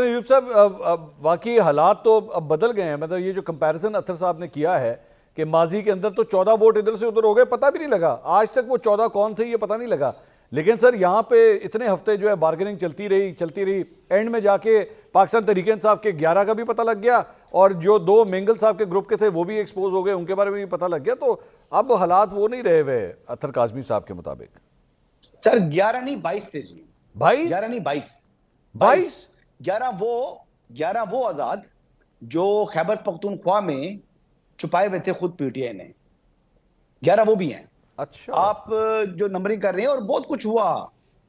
ایوب صاحب واقعی حالات تو اب بدل گئے ہیں. مطلب یہ جو کمپیریزن اطہر صاحب نے کیا ہے کہ ماضی کے اندر تو 14 ووٹ ادھر سے ادھر ہو گئے, پتہ بھی نہیں لگا, آج تک وہ 14 کون تھے یہ پتہ نہیں لگا. لیکن سر یہاں پہ اتنے ہفتے جو ہے بارگننگ چلتی رہی, اینڈ میں جا کے پاکستان تحریک انصاف کے 11 کا بھی پتہ لگ گیا, اور جو 2 مینگل صاحب کے گروپ کے تھے وہ بھی ایکسپوز ہو گئے, ان کے بارے میں بھی پتہ لگ گیا. تو اب حالات وہ نہیں رہے ہوئے اطہر کاظمی صاحب کے مطابق. سر 11 نہیں 22 تھے جی. 11 نہیں 22. 11 وہ آزاد جو خیبر پختونخوا میں چھپائے ہوئے تھے خود پی ٹی آئی نے, 11 وہ بھی ہیں. اچھا, آپ جو نمبرنگ کر رہے ہیں, اور بہت کچھ ہوا,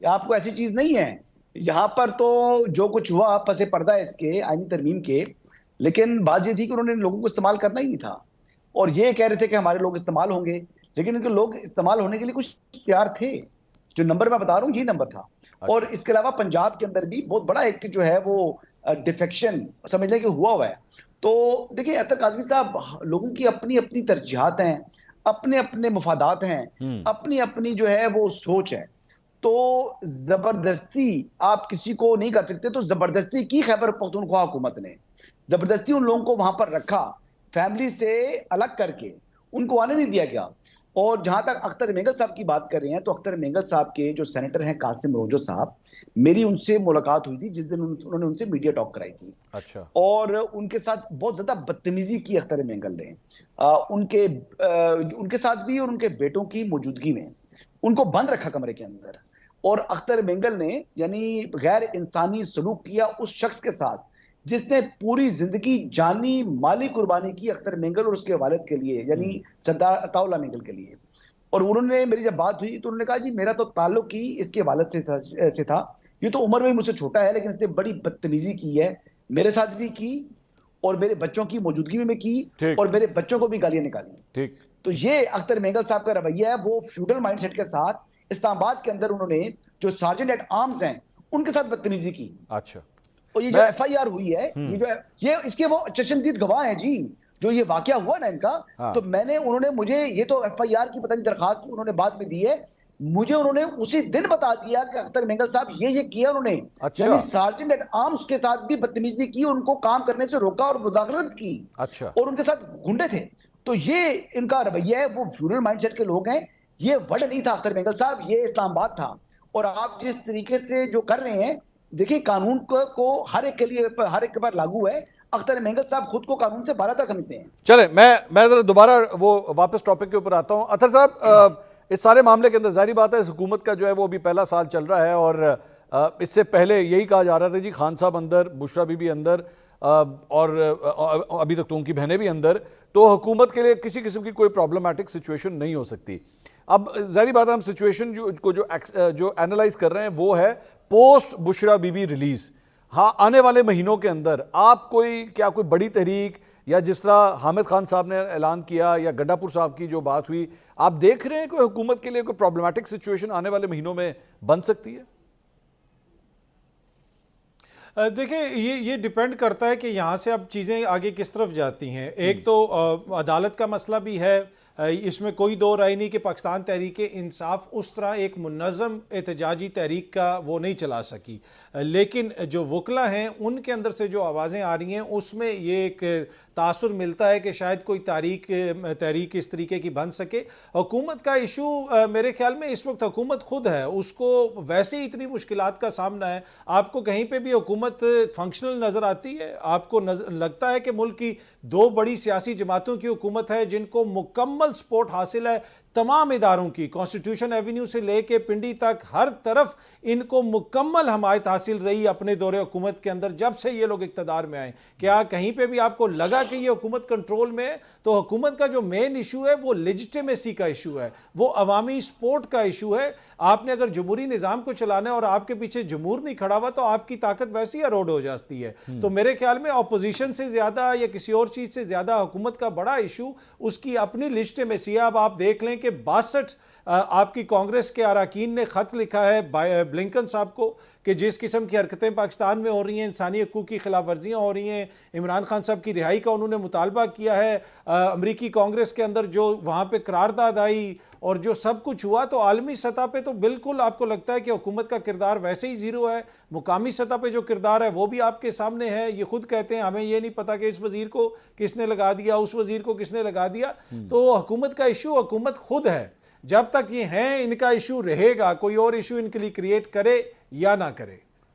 آپ کو ایسی چیز نہیں ہے یہاں پر. تو جو کچھ ہوا پس پردہ ہے اس کے آئینی ترمیم کے, لیکن بات یہ تھی کہ انہوں نے لوگوں کو استعمال کرنا ہی نہیں تھا, اور یہ کہہ رہے تھے کہ ہمارے لوگ استعمال ہوں گے, لیکن ان کے لوگ استعمال ہونے کے لیے کچھ تیار تھے. جو نمبر میں بتا رہا ہوں یہ نمبر تھا. اور اس کے علاوہ پنجاب کے اندر بھی بہت بڑا ایک جو ہے وہ ڈیفیکشن سمجھ لیں کہ ہوا ہے. تو دیکھیں اطہر کاظمی صاحب, لوگوں کی اپنی اپنی ترجیحات ہیں, اپنے اپنے مفادات ہیں, اپنی اپنی جو ہے وہ سوچ ہے. تو زبردستی آپ کسی کو نہیں کر سکتے. تو زبردستی کی خیبر پختونخوا حکومت نے, زبردستی ان لوگوں کو وہاں پر رکھا, فیملی سے الگ کر کے ان کو آنے نہیں دیا گیا. اور جہاں تک اختر مینگل صاحب کی بات کر رہے ہیں, تو اختر مینگل صاحب کے جو سینیٹر ہیں قاسم روجو صاحب, میری ان سے ملاقات ہوئی تھی جس دن انہوں نے ان سے میڈیا ٹاک کرائی تھی. اچھا, اور ان کے ساتھ بہت زیادہ بدتمیزی کی اختر مینگل نے, ان کے ساتھ بھی اور ان کے بیٹوں کی موجودگی میں ان کو بند رکھا کمرے کے اندر. اور اختر مینگل نے یعنی غیر انسانی سلوک کیا اس شخص کے ساتھ جس نے پوری زندگی جانی مالی قربانی کی اختر مینگل اور اس کے والد کے لیے, یعنی سردار عطا اللہ مینگل کے لیے. اور انہوں نے, میری جب بات ہوئی تو انہوں نے کہا جی میرا تو تعلق ہی اس کے والد سے تھا, یہ تو عمر میں مجھ سے چھوٹا ہے, لیکن اس نے بڑی بدتمیزی کی ہے میرے ساتھ بھی کی, اور میرے بچوں کی موجودگی میں کی, اور میرے بچوں کو بھی گالیاں نکالی. تو یہ اختر مینگل صاحب کا رویہ ہے, وہ فیوڈل مائنڈ سیٹ کے ساتھ اسلام آباد کے اندر انہوں نے جو سارجنٹ ایٹ آرمز ہیں ان کے ساتھ بدتمیزی کی. اچھا, اور یہ جو ایف آئی آر ہوئی ہے, یہ جو یہ اس کے وہ چشمدید گواہ ہیں جی, جو یہ واقعہ ہوا نا ان کا. تو میں نے, انہوں نے مجھے یہ تو ایف آئی آر کی پتہ نہیں درخواست انہوں نے بعد میں دی ہے, مجھے انہوں نے اسی دن بتا دیا کہ اختر مینگل صاحب یہ کیا انہوں نے. یعنی سارجنٹ ایٹ آرمز کے ساتھ بھی بدتمیزی کی, ان کو کام کرنے سے روکا اور مداخلت کی, اور ان کے ساتھ گنڈے تھے. تو یہ ان کا رویہ ہے, وہ فیوڈل مائنڈ سیٹ کے لوگ ہیں. یہ ورڈ نہیں تھا اختر مینگل صاحب, یہ اسلام آباد تھا. اور آپ جس طریقے سے جو کر رہے ہیں, دیکھیں قانون کو ہر ایک کے لیے, ہر ایک کے پر لاگو ہے. اختر مینگل صاحب خود کو قانون سے بالاتر سمجھتے ہیں. چلیں میں ذرا دوبارہ وہ واپس ٹاپک کے اوپر آتا ہوں. اطہر صاحب, اس سارے معاملے کے اندر ظاہری بات ہے اس حکومت کا جو ہے وہ ابھی پہلا سال چل رہا ہے, اور اس سے پہلے یہی کہا جا رہا تھا جی خان صاحب اندر, بشرا بی بی اندر, اور ابھی تک تو ان کی بہنیں بھی اندر, تو حکومت کے لیے کسی قسم کی کوئی پرابلمٹک سچویشن نہیں ہو سکتی. اب ظاہری بات ہے ہم سچویشن جو اینالائز کر رہے ہیں وہ ہے post Bushra be be release. ہاں, آنے والے مہینوں کے اندر آپ کوئی بڑی تحریک, یا جس طرح حامد خان صاحب نے اعلان کیا, یا گڈا پور صاحب کی جو بات ہوئی, آپ دیکھ رہے ہیں کوئی حکومت کے لیے کوئی پرابلمٹک سچویشن آنے والے مہینوں میں بن سکتی ہے؟ دیکھیں یہ ڈیپینڈ کرتا ہے کہ یہاں سے اب چیزیں آگے کس طرف جاتی ہیں. ایک تو عدالت کا مسئلہ بھی ہے, اس میں کوئی دو رائے نہیں کہ پاکستان تحریک انصاف اس طرح ایک منظم احتجاجی تحریک کا وہ نہیں چلا سکی, لیکن جو وکلا ہیں ان کے اندر سے جو آوازیں آ رہی ہیں اس میں یہ ایک تاثر ملتا ہے کہ شاید کوئی تحریک اس طریقے کی بن سکے. حکومت کا ایشو میرے خیال میں اس وقت حکومت خود ہے, اس کو ویسے ہی اتنی مشکلات کا سامنا ہے. آپ کو کہیں پہ بھی حکومت فنکشنل نظر آتی ہے؟ آپ کو لگتا ہے کہ ملک کی 2 بڑی سیاسی جماعتوں کی حکومت ہے جن کو مکمل سپورٹ حاصل ہے تمام اداروں کی, کانسٹیٹیوشن ایونیو سے لے کے پنڈی تک, ہر طرف ان کو مکمل حمایت حاصل رہی اپنے دور حکومت کے اندر جب سے یہ لوگ اقتدار میں آئے. کیا کہیں پہ بھی آپ کو لگا کہ یہ حکومت کنٹرول میں ہے؟ تو حکومت کا جو مین ایشو ہے وہ لیجٹیمیسی کا ایشو ہے, وہ عوامی سپورٹ کا ایشو ہے. آپ نے اگر جمہوری نظام کو چلانا ہے اور آپ کے پیچھے جمہور نہیں کھڑا ہوا تو آپ کی طاقت ویسے ہی اروڈ ہو جاتی ہے. تو میرے خیال میں اپوزیشن سے زیادہ یا کسی اور چیز سے زیادہ حکومت کا بڑا ایشو اس کی اپنی لیجٹیمیسی ہے. اب آپ دیکھ لیں کہ 62 آپ کی کانگریس کے اراکین نے خط لکھا ہے بلنکن صاحب کو کہ جس قسم کی حرکتیں پاکستان میں ہو رہی ہیں، انسانی حقوق کی خلاف ورزیاں ہو رہی ہیں، عمران خان صاحب کی رہائی کا انہوں نے مطالبہ کیا ہے، امریکی کانگریس کے اندر جو وہاں پہ قرارداد آئی اور جو سب کچھ ہوا، تو عالمی سطح پہ تو بالکل آپ کو لگتا ہے کہ حکومت کا کردار ویسے ہی زیرو ہے، مقامی سطح پہ جو کردار ہے وہ بھی آپ کے سامنے ہے، یہ خود کہتے ہیں ہمیں یہ نہیں پتا کہ اس وزیر کو کس نے لگا دیا، اس وزیر کو کس نے لگا دیا۔ تو حکومت کا ایشو حکومت خود ہے، جب تک یہ ہیں ان کا ایشو رہے گا، کوئی اور ایشو ان کے لیے کریٹ کرے یا نہ کرے۔